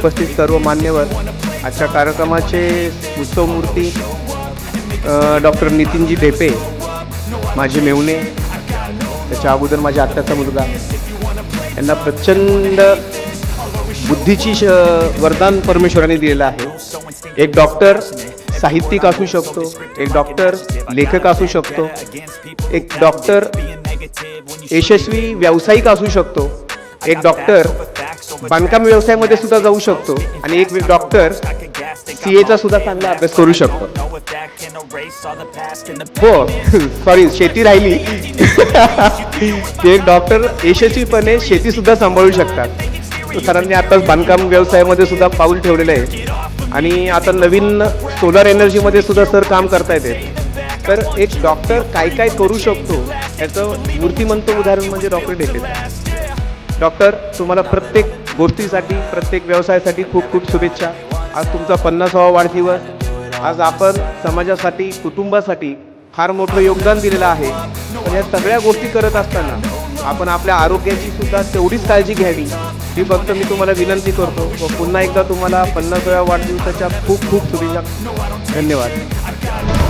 उपस्थित सर्व मान्यवर, आजच्या कार्यक्रमाचे उत्सवमूर्ती डॉक्टर नितीनजी ढेपे, माझे मेहुणे, त्याच्या अगोदर माझ्या आत्याचा मुलगा, यांना प्रचंड बुद्धीची वरदान परमेश्वराने दिलेलं आहे. एक डॉक्टर साहित्यिक असू शकतो, एक डॉक्टर लेखक असू शकतो, एक डॉक्टर यशस्वी व्यावसायिक असू शकतो, एक डॉक्टर बांधकाम व्यवसायामध्ये सुद्धा जाऊ शकतो आणि एक डॉक्टर CA सुद्धा चांगला अभ्यास करू शकतो. हो सॉरी, शेती राहिली. एक डॉक्टर यशस्वीपणे शेती सुद्धा सांभाळू शकतात. सरांनी आताच बांधकाम व्यवसायामध्ये सुद्धा पाऊल ठेवलेलं आहे आणि आता नवीन सोलार एनर्जीमध्ये सुद्धा सर काम करतायत. तर एक डॉक्टर काय काय करू शकतो याचं मूर्तिमंत उदाहरण म्हणजे डॉक्टर ढेपे. डॉक्टर, तुम्हाला प्रत्येक गोष्टीसाठी, प्रत्येक व्यवसायासाठी खूप खूप शुभेच्छा. आज तुमचा 50वा वाढदिवस. आज आपण समाजासाठी, कुटुंबासाठी फार मोठं योगदान दिलेलं आहे. पण या सगळ्या गोष्टी करत असताना आपण आपल्या आरोग्याची सुद्धा तेवढीच काळजी घ्यावी, ही फक्त मी तुम्हाला विनंती करतो. व पुन्हा एकदा तुम्हाला 50व्या वाढदिवसाच्या खूप खूप शुभेच्छा. धन्यवाद.